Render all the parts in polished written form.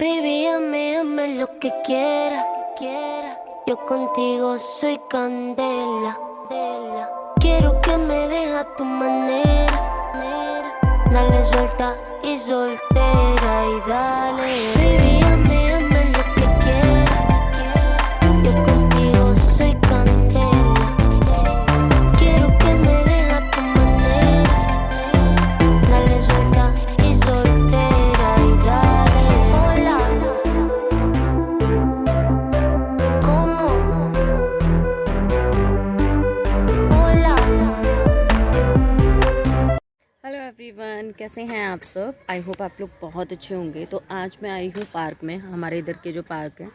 Baby, hazme lo que quiera, quiera. Yo contigo soy candela. Quiero que me dejes a tu manera. Dale suelta y soltera y dale. Baby, hazme lo que quiera, quiera. Yo contigo soy candela. Quiero que me dejes a tu manera. Dale suelta y soltera y dale. Hola, ¿cómo? Hola. Hello everyone, कैसे हैं आप सब। I hope आप लोग बहुत अच्छे होंगे। तो आज मैं आई हूँ पार्क में, हमारे इधर के जो पार्क है।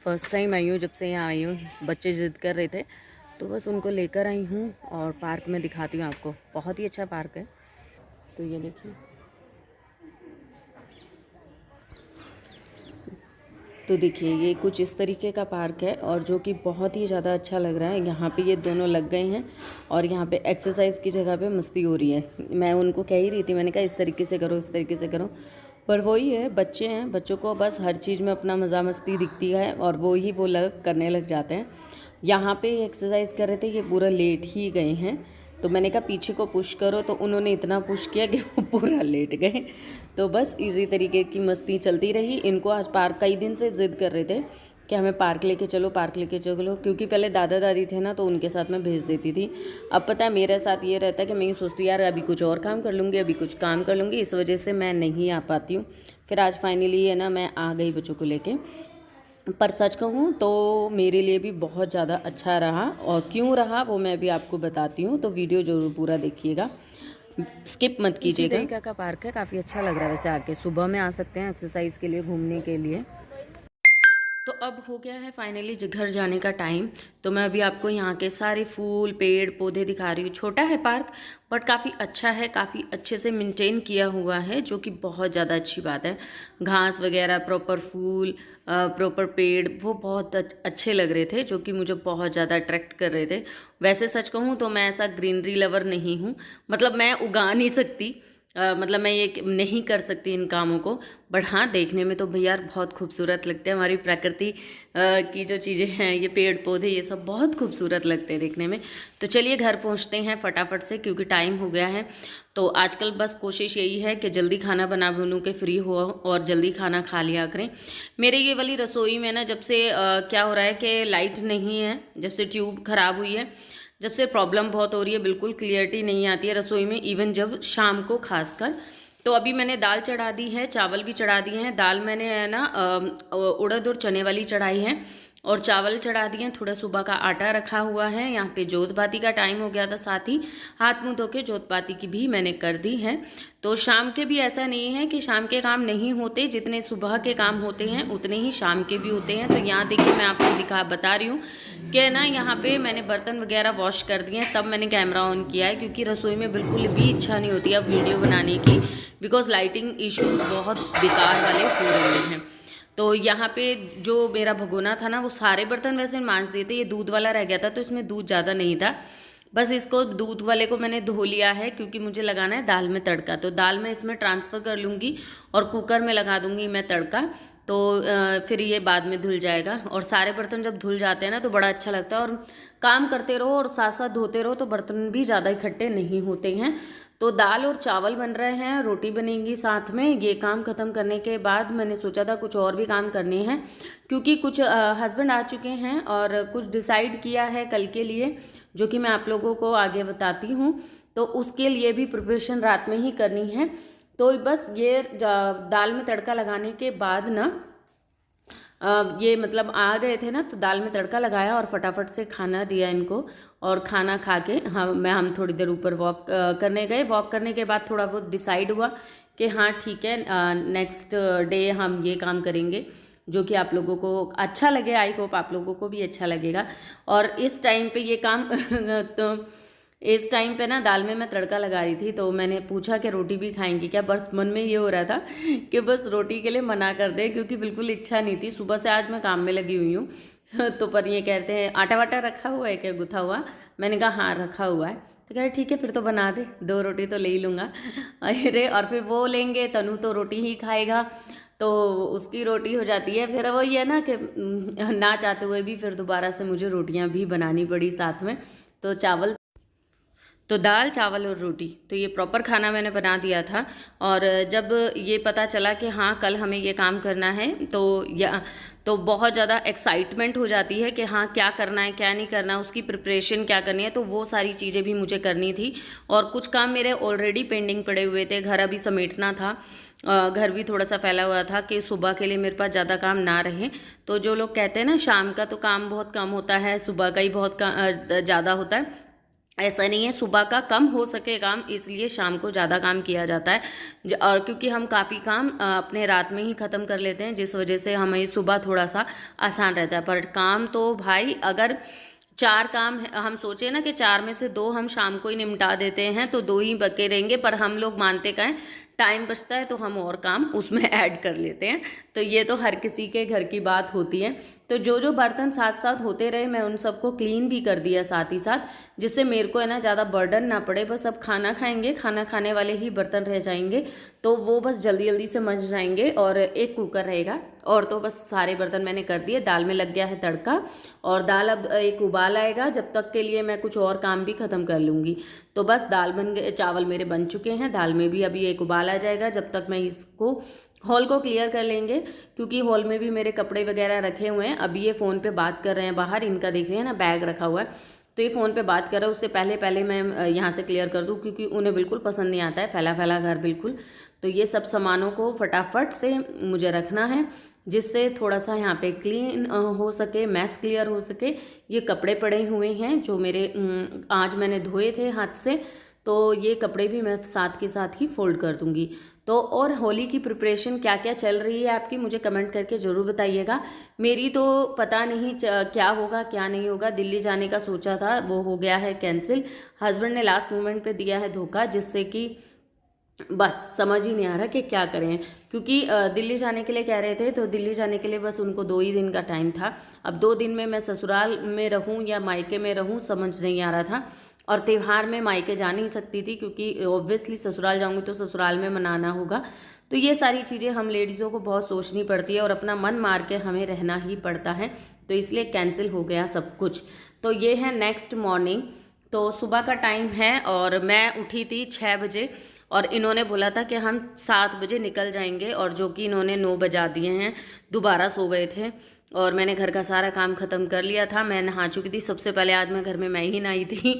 फर्स्ट टाइम आई हूँ, जब से यहाँ आई हूँ। बच्चे ज़िद कर रहे थे तो बस उनको लेकर आई हूँ और पार्क में दिखाती हूँ आपको। बहुत ही अच्छा पार्क है। तो ये देखिए, तो देखिए ये कुछ इस तरीके का पार्क है और जो कि बहुत ही ज़्यादा अच्छा लग रहा है। यहाँ पे ये दोनों लग गए हैं और यहाँ पे एक्सरसाइज की जगह पे मस्ती हो रही है। मैं उनको कह ही रही थी, मैंने कहा इस तरीके से करो, इस तरीके से करो, पर वही है, बच्चे हैं, बच्चों को बस हर चीज़ में अपना मज़ा मस्ती दिखती है और वो करने लग जाते हैं। यहाँ पे एक्सरसाइज कर रहे थे, ये पूरा लेट ही गए हैं। तो मैंने कहा पीछे को पुश करो, तो उन्होंने इतना पुश किया कि वो पूरा लेट गए। तो बस इसी तरीके की मस्ती चलती रही। इनको आज पार्क कई दिन से ज़िद कर रहे थे कि हमें पार्क लेके चलो, पार्क लेके चलो, क्योंकि पहले दादा दादी थे ना, तो उनके साथ मैं भेज देती थी। अब पता है मेरे साथ ये रहता है कि मैं ये सोचती यार अभी कुछ और काम कर लूँगी, अभी कुछ काम कर लूँगी, इस वजह से मैं नहीं आ पाती हूँ। फिर आज फाइनली है ना, मैं आ गई बच्चों को लेके। पर सच कहूँ तो मेरे लिए भी बहुत ज़्यादा अच्छा रहा, और क्यों रहा वो मैं भी आपको बताती हूँ। तो वीडियो ज़रूर पूरा देखिएगा, स्किप मत कीजिएगा। इसी तरीका का पार्क है, काफ़ी अच्छा लग रहा है वैसे। आके सुबह में आ सकते हैं एक्सरसाइज के लिए, घूमने के लिए। तो अब हो गया है फाइनली घर जाने का टाइम। तो मैं अभी आपको यहाँ के सारे फूल पेड़ पौधे दिखा रही हूँ। छोटा है पार्क बट काफ़ी अच्छा है, काफ़ी अच्छे से मेंटेन किया हुआ है, जो कि बहुत ज़्यादा अच्छी बात है। घास वगैरह, प्रॉपर फूल, प्रॉपर पेड़, वो बहुत अच्छे लग रहे थे, जो कि मुझे बहुत ज़्यादा अट्रैक्ट कर रहे थे। वैसे सच कहूँ तो मैं ऐसा ग्रीनरी लवर नहीं हूँ, मतलब मैं उगा नहीं सकती, मतलब मैं ये नहीं कर सकती इन कामों को। बट हाँ, देखने में तो भैया बहुत खूबसूरत लगते हैं। हमारी प्रकृति की जो चीज़ें हैं, ये पेड़ पौधे, ये सब बहुत खूबसूरत लगते हैं देखने में। तो चलिए घर पहुंचते हैं फटाफट से, क्योंकि टाइम हो गया है। तो आजकल बस कोशिश यही है कि जल्दी खाना बना बनू के फ्री हो और जल्दी खाना खा लिया करें। मेरे ये वाली रसोई में ना, जब से क्या हो रहा है कि लाइट नहीं है, जब से ट्यूब ख़राब हुई है, जब से प्रॉब्लम बहुत हो रही है, बिल्कुल क्लियरिटी नहीं आती है रसोई में, इवन जब शाम को खासकर। तो अभी मैंने दाल चढ़ा दी है, चावल भी चढ़ा दिए हैं। दाल मैंने है ना उड़द और चने वाली चढ़ाई है, और चावल चढ़ा दिए हैं। थोड़ा सुबह का आटा रखा हुआ है। यहाँ पे जोतपाती का टाइम हो गया था, साथ ही हाथ मुँह धो के जोतपाती की भी मैंने कर दी है। तो शाम के भी ऐसा नहीं है कि शाम के काम नहीं होते, जितने सुबह के काम होते हैं उतने ही शाम के भी होते हैं। तो यहाँ देखिए, मैं आपको बता रही हूँ कि ना, यहाँ पे मैंने बर्तन वगैरह वॉश कर दिए हैं, तब मैंने कैमरा ऑन किया है, क्योंकि रसोई में बिल्कुल भी इच्छा नहीं होती अब वीडियो बनाने की, बिकॉज लाइटिंग इश्यूज बहुत बेकार वाले हो रहे हैं। तो यहाँ पे जो मेरा भगोना था ना, वो सारे बर्तन वैसे मांज देते, ये दूध वाला रह गया था, तो इसमें दूध ज़्यादा नहीं था। बस इसको, दूध वाले को मैंने धो लिया है, क्योंकि मुझे लगाना है दाल में तड़का। तो दाल मैं इसमें ट्रांसफ़र कर लूँगी और कुकर में लगा दूँगी मैं तड़का। तो फिर ये बाद में धुल जाएगा। और सारे बर्तन जब धुल जाते हैं ना, तो बड़ा अच्छा लगता है, और काम करते रहो और साथ साथ धोते रहो, तो बर्तन भी ज़्यादा इकट्ठे नहीं होते हैं। तो दाल और चावल बन रहे हैं, रोटी बनेगी साथ में। ये काम ख़त्म करने के बाद मैंने सोचा था कुछ और भी काम करने हैं, क्योंकि कुछ हस्बैंड आ चुके हैं और कुछ डिसाइड किया है कल के लिए, जो कि मैं आप लोगों को आगे बताती हूँ। तो उसके लिए भी प्रिपरेशन रात में ही करनी है। तो बस ये दाल में तड़का लगाने के बाद ना, ये मतलब आ गए थे ना, तो दाल में तड़का लगाया और फटाफट से खाना दिया इनको। और खाना खा के हम थोड़ी देर ऊपर वॉक करने गए। वॉक करने के बाद थोड़ा बहुत डिसाइड हुआ कि हाँ ठीक है, नेक्स्ट डे हम ये काम करेंगे, जो कि आप लोगों को अच्छा लगे। आई होप आप लोगों को भी अच्छा लगेगा। और इस टाइम पे ये काम तो इस टाइम पे ना, दाल में मैं तड़का लगा रही थी, तो मैंने पूछा कि रोटी भी खाएंगी क्या। बस मन में ये हो रहा था कि बस रोटी के लिए मना कर दे, क्योंकि बिल्कुल इच्छा नहीं थी। सुबह से आज मैं काम में लगी हुई हूँ। तो पर ये कहते हैं आटा वाटा रखा हुआ है क्या, गुथा हुआ। मैंने कहा हाँ रखा हुआ है। तो कह रहे ठीक है फिर तो बना दे, 2 रोटी तो ले ही लूँगा। अरे, और फिर वो लेंगे, तनु तो रोटी ही खाएगा। तो उसकी रोटी हो जाती है। फिर वो ये ना कि ना चाहते हुए भी फिर दोबारा से मुझे रोटियां भी बनानी पड़ी साथ में। तो दाल चावल और रोटी, तो ये प्रॉपर खाना मैंने बना दिया था। और जब ये पता चला कि हाँ कल हमें ये काम करना है तो बहुत ज़्यादा एक्साइटमेंट हो जाती है कि हाँ क्या करना है क्या नहीं करना, उसकी प्रिपरेशन क्या करनी है। तो वो सारी चीज़ें भी मुझे करनी थी और कुछ काम मेरे ऑलरेडी पेंडिंग पड़े हुए थे। घर अभी समेटना था, घर भी थोड़ा सा फैला हुआ था कि सुबह के लिए मेरे पास ज़्यादा काम ना रहे। तो जो लोग कहते हैं ना शाम का तो काम बहुत कम होता है, सुबह का ही बहुत ज़्यादा होता है, ऐसा नहीं है। सुबह का कम हो सके काम, इसलिए शाम को ज़्यादा काम किया जाता है। और क्योंकि हम काफ़ी काम अपने रात में ही ख़त्म कर लेते हैं, जिस वजह से हमें सुबह थोड़ा सा आसान रहता है। पर काम तो भाई अगर 4 काम हम सोचे ना कि 4 में से 2 हम शाम को ही निपटा देते हैं तो 2 ही बचे रहेंगे, पर हम लोग मानते का है टाइम बचता है तो हम और काम उसमें ऐड कर लेते हैं। तो ये तो हर किसी के घर की बात होती है। तो जो बर्तन साथ साथ होते रहे मैं उन सबको क्लीन भी कर दिया साथ ही साथ, जिससे मेरे को है ना ज़्यादा बर्डन ना पड़े। बस अब खाना खाएंगे, खाना खाने वाले ही बर्तन रह जाएंगे तो वो बस जल्दी जल्दी से मंज जाएंगे और एक कुकर रहेगा। और तो बस सारे बर्तन मैंने कर दिए। दाल में लग गया है तड़का और दाल अब एक उबाल आएगा, जब तक के लिए मैं कुछ और काम भी ख़त्म कर लूँगी। तो बस दाल बन गए, चावल मेरे बन चुके हैं, दाल में भी अभी एक उबाल आ जाएगा। जब तक मैं इसको हॉल को क्लियर कर लेंगे, क्योंकि हॉल में भी मेरे कपड़े वगैरह रखे हुए हैं। अभी ये फ़ोन पे बात कर रहे हैं बाहर, इनका देख रहे हैं ना बैग रखा हुआ है, तो ये फ़ोन पे बात कर रहा है। उससे पहले मैं यहाँ से क्लियर कर दूँ, क्योंकि उन्हें बिल्कुल पसंद नहीं आता है फैला फैला घर बिल्कुल। तो ये सब सामानों को फटाफट से मुझे रखना है, जिससे थोड़ा सा यहाँ पे क्लीन हो सके, मैस क्लियर हो सके। ये कपड़े पड़े हुए हैं जो मेरे आज मैंने धोए थे हाथ से, तो ये कपड़े भी मैं साथ के साथ ही फोल्ड कर दूँगी। तो और होली की प्रिपरेशन क्या क्या चल रही है आपकी, मुझे कमेंट करके ज़रूर बताइएगा। मेरी तो पता नहीं क्या होगा क्या नहीं होगा। दिल्ली जाने का सोचा था, वो हो गया है कैंसिल। हस्बैंड ने लास्ट मोमेंट पे दिया है धोखा, जिससे कि बस समझ ही नहीं आ रहा कि क्या करें। क्योंकि दिल्ली जाने के लिए कह रहे थे, तो दिल्ली जाने के लिए बस उनको 2 ही दिन का टाइम था। अब 2 दिन में मैं ससुराल में रहूं या मायके में रहूं समझ नहीं आ रहा था। और त्यौहार में मायके जा नहीं सकती थी, क्योंकि ऑब्वियसली ससुराल जाऊंगी तो ससुराल में मनाना होगा। तो ये सारी चीज़ें हम लेडीज़ों को बहुत सोचनी पड़ती है और अपना मन मार के हमें रहना ही पड़ता है। तो इसलिए कैंसिल हो गया सब कुछ। तो ये है नेक्स्ट मॉर्निंग, तो सुबह का टाइम है और मैं उठी थी 6 बजे और इन्होंने बोला था कि हम 7 बजे निकल जाएंगे, और जो कि इन्होंने 9 बजा दिए हैं। दोबारा सो गए थे और मैंने घर का सारा काम ख़त्म कर लिया था। मैं नहा चुकी थी, सबसे पहले आज मैं घर में मैं ही नहाई थी,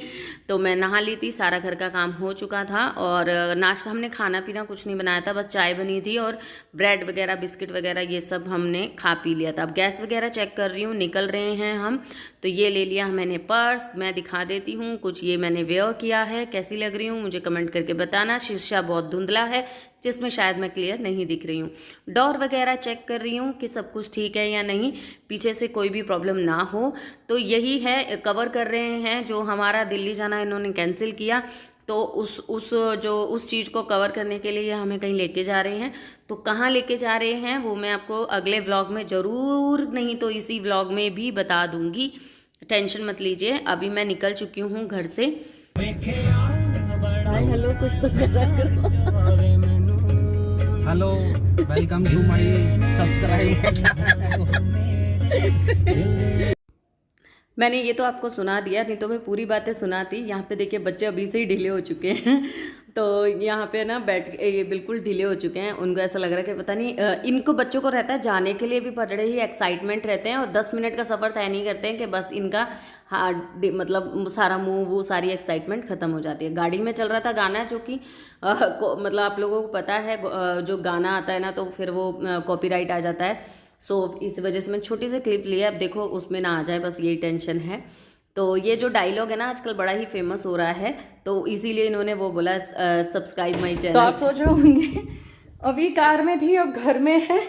तो मैं नहा ली थी, सारा घर का काम हो चुका था। और नाश्ता हमने खाना पीना कुछ नहीं बनाया था, बस चाय बनी थी और ब्रेड वगैरह बिस्किट वगैरह ये सब हमने खा पी लिया था। अब गैस वगैरह चेक कर रही हूँ, निकल रहे हैं हम। तो ये ले लिया मैंने पर्स, मैं दिखा देती हूँ कुछ। ये मैंने वेयर किया है, कैसी लग रही हूँ मुझे कमेंट करके बताना। शीशा बहुत धुंधला है, जिसमें शायद मैं क्लियर नहीं दिख रही हूँ। डोर वगैरह चेक कर रही हूँ कि सब कुछ ठीक है या नहीं, पीछे से कोई भी प्रॉब्लम ना हो। तो यही है, कवर कर रहे हैं। जो हमारा दिल्ली जाना इन्होंने कैंसिल किया, तो उस चीज़ को कवर करने के लिए हमें कहीं लेके जा रहे हैं। तो कहाँ लेके जा रहे हैं वो मैं आपको अगले व्लॉग में ज़रूर, नहीं तो इसी व्लॉग में भी बता दूँगी, टेंशन मत लीजिए। अभी मैं निकल चुकी हूँ घर से। हाय हेलो कुछ तो करो। Hello, welcome to my subscribe. मैंने ये तो आपको सुना दिया, नहीं तो मैं पूरी बातें सुनाती। यहाँ पे देखिए बच्चे अभी से ही ढीले हो चुके हैं। तो यहाँ पे ना ये बिल्कुल ढीले हो चुके हैं। उनको ऐसा लग रहा है कि पता नहीं, इनको बच्चों को रहता है जाने के लिए भी बड़े ही एक्साइटमेंट रहते हैं, और 10 मिनट का सफ़र तय नहीं करते हैं कि बस इनका मतलब सारा मुँह वो सारी एक्साइटमेंट ख़त्म हो जाती है। गाड़ी में चल रहा था गाना, जो कि मतलब आप लोगों को पता है जो गाना आता है ना तो फिर वो कॉपीराइट आ जाता है। सो इस वजह से मैंने छोटी सी क्लिप ली है, अब देखो उसमें ना आ जाए, बस यही टेंशन है। तो ये जो डायलॉग है ना आजकल बड़ा ही फेमस हो रहा है, तो इसीलिए इन्होंने वो बोला सब्सक्राइब माई चैनल। तो आप सोच रहे होंगे अभी कार में थी अब घर में है,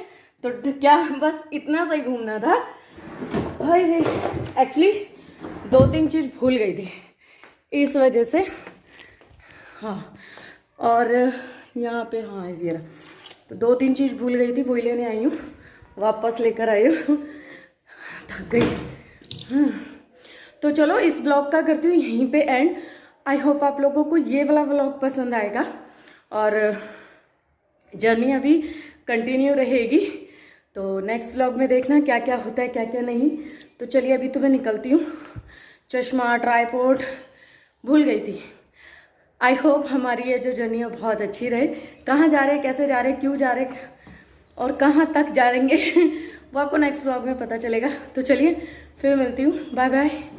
तो क्या बस इतना सही घूमना था। भाई रे, एक्चुअली 2-3 चीज़ भूल गई थी इस वजह से। हाँ, और यहाँ पे हाँ ये रहा, तो 2-3 चीज़ भूल गई थी, वही लेने आई हूँ, वापस लेकर आई हूँ, थक गई। तो चलो इस ब्लॉग का करती हूँ यहीं पे एंड। आई होप आप लोगों को ये वाला व्लॉग पसंद आएगा। और जर्नी अभी कंटिन्यू रहेगी। तो नेक्स्ट व्लॉग में देखना क्या क्या होता है क्या क्या नहीं। तो चलिए अभी तो मैं निकलती हूँ। चश्मा ट्राइपॉड भूल गई थी। आई होप हमारी ये जो जर्नी है बहुत अच्छी रहे। कहाँ जा रहे, कैसे जा रहे, क्यों जा रहे और कहाँ तक जाएंगे वो आपको नेक्स्ट व्लॉग में पता चलेगा। तो चलिए फिर मिलती हूँ, बाय बाय।